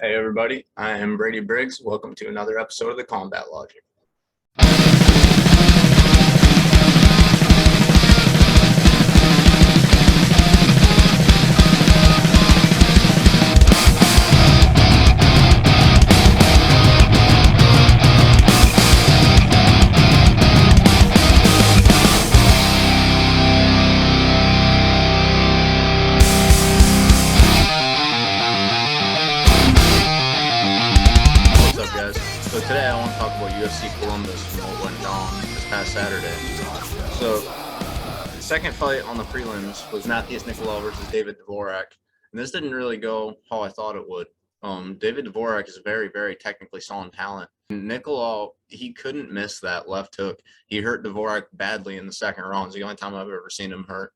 Hey everybody, I am Brady Briggs. Welcome to another episode of the Combat Logic. What's up, guys? So today I want to talk about UFC Columbus and what went down this past Saturday. So the second fight on the prelims was Matthias Nicolau versus David Dvorak, and this didn't really go how I thought it would. David Dvorak is a very, very technically sound talent. Nicolau, he couldn't miss that left hook. He hurt Dvorak badly in the second round. It's the only time I've ever seen him hurt.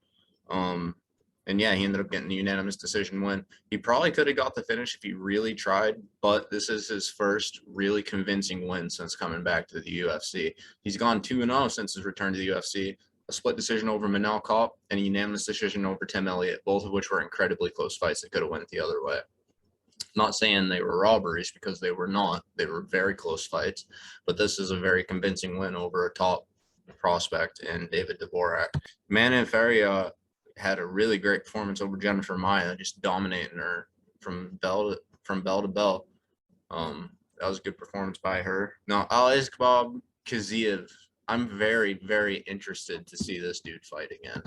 And yeah, he ended up getting the unanimous decision win. He probably could have got the finish if he really tried, but this is his first really convincing win since coming back to the UFC. He's gone 2-0 since his return to the UFC, a split decision over Manel Kape, and a unanimous decision over Tim Elliott, both of which were incredibly close fights that could have went the other way. Not saying they were robberies, because they were not. They were very close fights, but this is a very convincing win over a top prospect in David Dvorak. Manon Ferreira had a really great performance over Jennifer Maia, just dominating her from bell to bell. That was a good performance by her. Now, Alizkabab Kaziev, I'm very, very interested to see this dude fight again.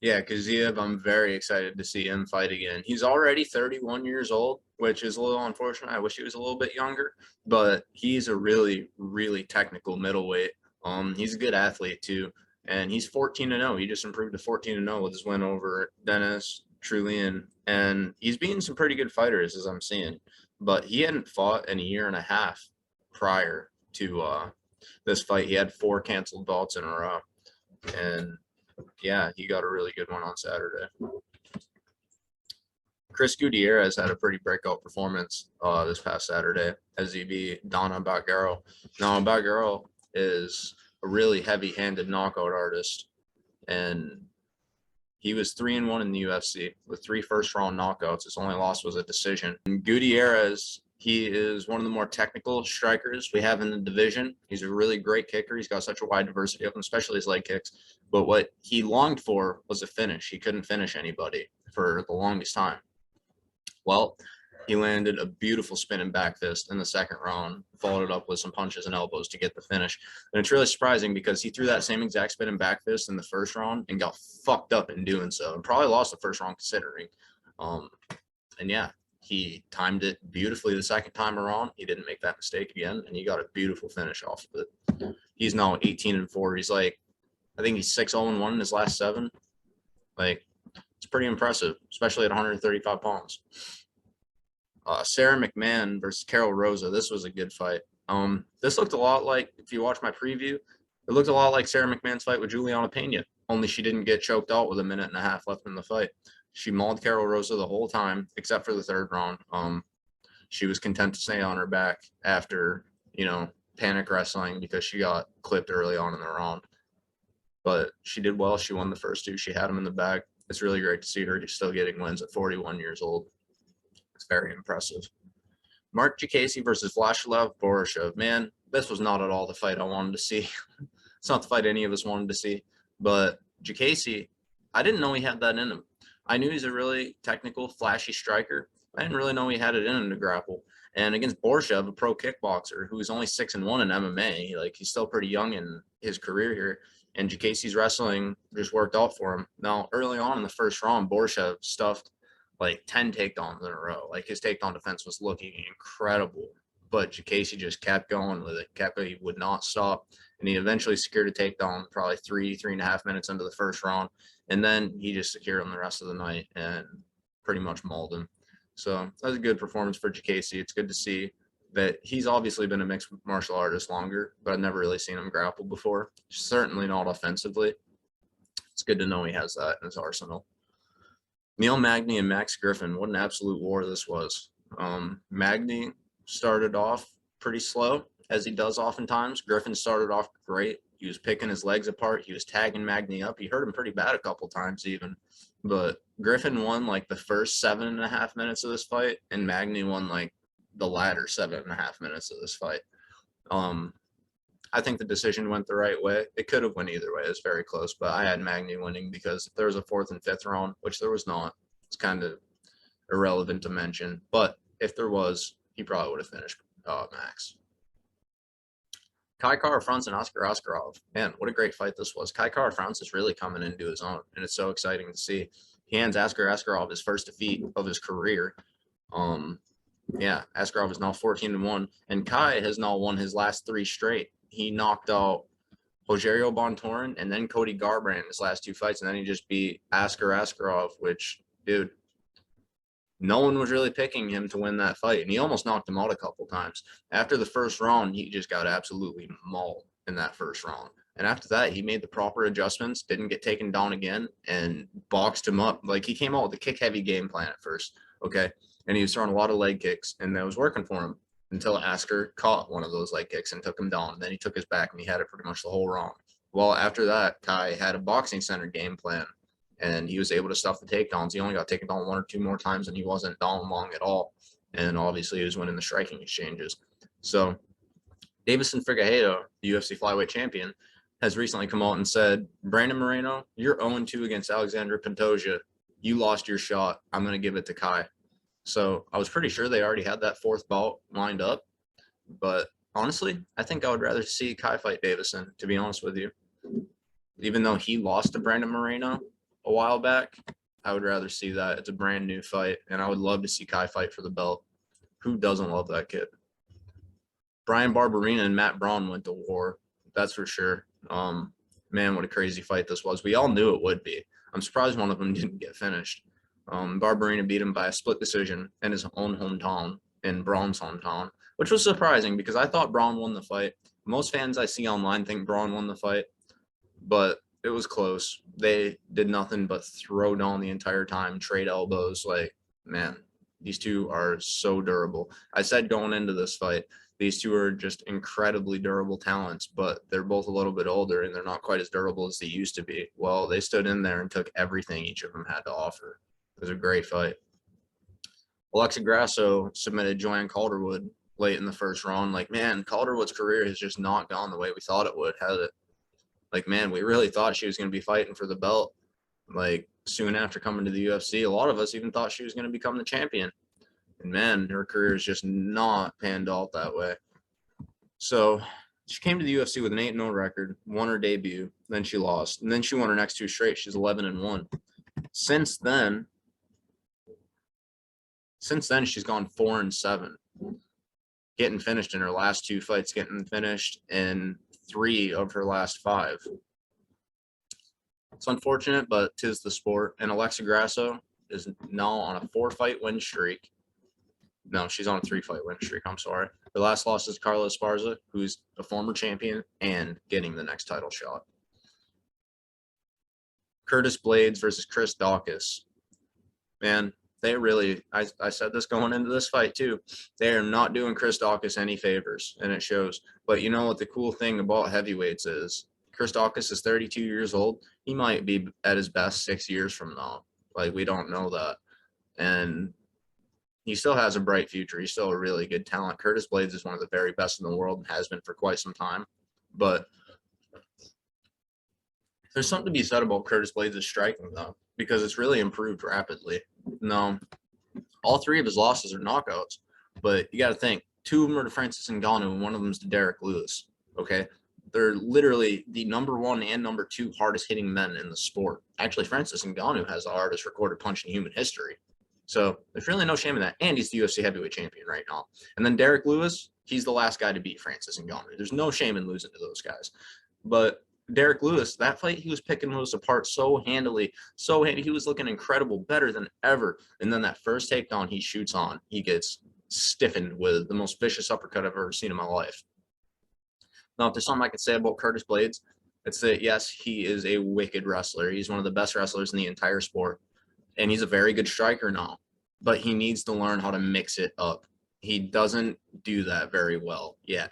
Yeah, Kaziev, I'm very excited to see him fight again. He's already 31 years old, which is a little unfortunate. I wish he was a little bit younger, but he's a really, really technical middleweight. He's a good athlete too, and he's 14-0. He just improved to 14-0 with his win over Dennis Trulian, and he's beaten some pretty good fighters, as I'm seeing, but he hadn't fought in a year and a half prior to this fight. He had 4 canceled bouts in a row, and yeah, he got a really good one on Saturday. Chris Gutierrez had a pretty breakout performance this past Saturday as he beat Donna Baguero. Now, Baguero is a really heavy-handed knockout artist, and he was 3-1 in the UFC with 3 first-round knockouts. His only loss was a decision. And Gutierrez, he is one of the more technical strikers we have in the division. He's a really great kicker. He's got such a wide diversity of them, especially his leg kicks. But what he longed for was a finish. He couldn't finish anybody for the longest time. Well, he landed a beautiful spinning back fist in the second round, followed it up with some punches and elbows to get the finish. And it's really surprising because he threw that same exact spinning back fist in the first round and got fucked up in doing so, and probably lost the first round considering. And yeah, he timed it beautifully the second time around. He didn't make that mistake again, and he got a beautiful finish off of it. He's now 18-4. He's like, I think he's 6-0-1 in his last 7. Like, it's pretty impressive, especially at 135 pounds. Sarah McMahon versus Carol Rosa. This was a good fight. This looked a lot like, if you watch my preview, it looked a lot like Sarah McMahon's fight with Juliana Pena, only she didn't get choked out with a minute and a half left in the fight. She mauled Carol Rosa the whole time, except for the third round. She was content to stay on her back after, panic wrestling because she got clipped early on in the round. But she did well. She won the first 2. She had them in the bag. It's really great to see her still getting wins at 41 years old. It's very impressive. Mark Jacasey versus Vyacheslav Borishev. Man, this was not at all the fight I wanted to see. It's not the fight any of us wanted to see. But Jacasey, I didn't know he had that in him. I knew he's a really technical, flashy striker. I didn't really know he had it in him to grapple. And against Borishev, a pro kickboxer who's only 6-1 in MMA, he's still pretty young in his career here. And Jacasey's wrestling just worked out for him. Now, early on in the first round, Borishev stuffed 10 takedowns in a row. His takedown defense was looking incredible, but Jacasey just kept going with it. He would not stop, and he eventually secured a takedown probably 3.5 minutes into the first round, and then he just secured him the rest of the night and pretty much mauled him. So that was a good performance for Jacasey. It's good to see that he's obviously been a mixed martial artist longer, but I've never really seen him grapple before. Certainly not offensively. It's good to know he has that in his arsenal. Neil Magny and Max Griffin, what an absolute war this was. Magny started off pretty slow, as he does oftentimes. Griffin started off great. He was picking his legs apart. He was tagging Magny up. He hurt him pretty bad a couple times even. But Griffin won the first 7.5 minutes of this fight, and Magny won the latter 7.5 minutes of this fight. I think the decision went the right way. It could have went either way. It was very close, but I had Magny winning because if there was a 4th and 5th round, which there was not, it's kind of irrelevant to mention. But if there was, he probably would have finished Max. Kara-France and Askar Askarov. Man, what a great fight this was. Kara-France is really coming into his own, and it's so exciting to see. He hands Askar Askarov his first defeat of his career. Yeah, Askarov is now 14-1, and Kai has now won his last 3 straight. He knocked out Rogerio Bontorin and then Cody Garbrandt in his last 2 fights, and then he just beat Askar Askarov, which, dude, no one was really picking him to win that fight, and he almost knocked him out a couple times. After the first round, he just got absolutely mauled in that first round. And after that, he made the proper adjustments, didn't get taken down again, and boxed him up. Like, he came out with a kick-heavy game plan at first, okay? And he was throwing a lot of leg kicks, and that was working for him until Askar caught one of those leg kicks and took him down. And then he took his back, and he had it pretty much the whole round. Well, after that, Kai had a boxing-centered game plan, and he was able to stuff the takedowns. He only got taken down 1 or 2 more times, and he wasn't down long at all. And obviously, he was winning the striking exchanges. So, Deiveson Figueiredo, the UFC flyweight champion, has recently come out and said, Brandon Moreno, you're 0-2 against Alexandre Pantoja. You lost your shot. I'm going to give it to Kai. So I was pretty sure they already had that 4th bout lined up. But honestly, I think I would rather see Kai fight Deiveson, to be honest with you. Even though he lost to Brandon Moreno a while back, I would rather see that. It's a brand new fight, and I would love to see Kai fight for the belt. Who doesn't love that kid? Brian Barberena and Matt Braun went to war. That's for sure. Man, what a crazy fight this was. We all knew it would be. I'm surprised one of them didn't get finished. Barberena beat him by a split decision in his own hometown, in Braun's hometown, which was surprising because I thought Braun won the fight. Most fans I see online think Braun won the fight, but it was close. They did nothing but throw down the entire time, trade elbows. Like, man, these two are so durable. I said going into this fight, these two are just incredibly durable talents, but they're both a little bit older and they're not quite as durable as they used to be. Well, they stood in there and took everything each of them had to offer. It was a great fight. Alexa Grasso submitted Joanne Calderwood late in the first round. Like, man, Calderwood's career has just not gone the way we thought it would, has it? Like, man, we really thought she was going to be fighting for the belt. Like, soon after coming to the UFC, a lot of us even thought she was going to become the champion. And, man, her career is just not panned out that way. So she came to the UFC with an 8-0 record, won her debut, then she lost. And then she won her next 2 straight. She's 11-1. Since then, she's gone 4-7, getting finished in her last 2 fights, getting finished in 3 of her last 5. It's unfortunate, but 'tis the sport. And Alexa Grasso is now on a 4-fight win streak. No, she's on a 3-fight win streak. I'm sorry. Her last loss is Carla Esparza, who's a former champion and getting the next title shot. Curtis Blaydes versus Chris Daukaus. Man, they really, I said this going into this fight too, they are not doing Chris Daukaus any favors, and it shows. But you know what the cool thing about heavyweights is? Chris Daukaus is 32 years old. He might be at his best 6 years from now. Like, we don't know that. And he still has a bright future. He's still a really good talent. Curtis Blaydes is one of the very best in the world and has been for quite some time. But there's something to be said about Curtis Blaydes' striking, though, because it's really improved rapidly. No, all 3 of his losses are knockouts, but you got to think, 2 of them are to Francis Ngannou and 1 of them is to Derek Lewis, okay? They're literally the number 1 and number 2 hardest hitting men in the sport. Actually, Francis Ngannou has the hardest recorded punch in human history. So there's really no shame in that. And he's the UFC heavyweight champion right now. And then Derek Lewis, he's the last guy to beat Francis Ngannou. There's no shame in losing to those guys. But Derek Lewis, that fight, he was picking Lewis apart so handily, he was looking incredible, better than ever. And then that first takedown he shoots on, he gets stiffened with the most vicious uppercut I've ever seen in my life. Now, if there's something I could say about Curtis Blaydes, it's that, yes, he is a wicked wrestler. He's one of the best wrestlers in the entire sport. And he's a very good striker now. But he needs to learn how to mix it up. He doesn't do that very well yet.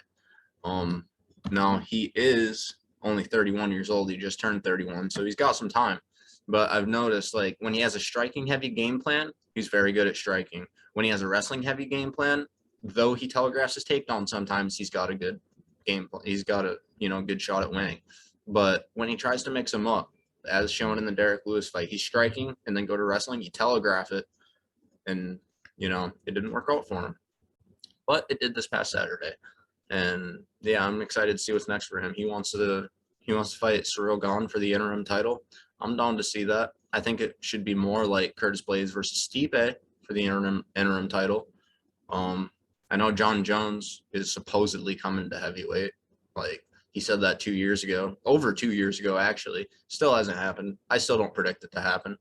Now, he is only 31 years old. He just turned 31, so he's got some time. But I've noticed, like, when he has a striking heavy game plan, he's very good at striking. When he has a wrestling heavy game plan, though he telegraphs his takedown sometimes, he's got a good game plan. He's got a, good shot at winning. But when he tries to mix him up, as shown in the Derek Lewis fight, he's striking and then go to wrestling, you telegraph it, and, it didn't work out for him. But it did this past Saturday. And yeah, I'm excited to see what's next for him. He wants to fight Cyril Gane for the interim title. I'm down to see that. I think it should be more like Curtis Blaydes versus Stipe for the interim title. I know John Jones is supposedly coming to heavyweight. Like, he said that 2 years ago, over 2 years ago, actually. Still hasn't happened. I still don't predict it to happen.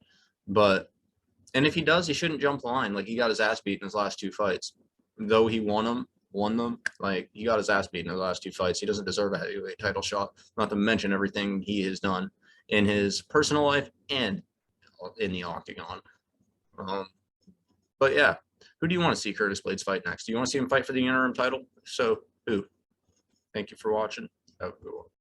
And if he does, he shouldn't jump the line. Like, he got his ass beat in his last 2 fights. Though he won them, like, he got his ass beat in the last 2 fights. He doesn't deserve a heavyweight title shot, not to mention everything he has done in his personal life and in the octagon. But yeah, who do you want to see Curtis Blaydes fight next? Do you want to see him fight for the interim title? So who? Thank you for watching. Have a good one.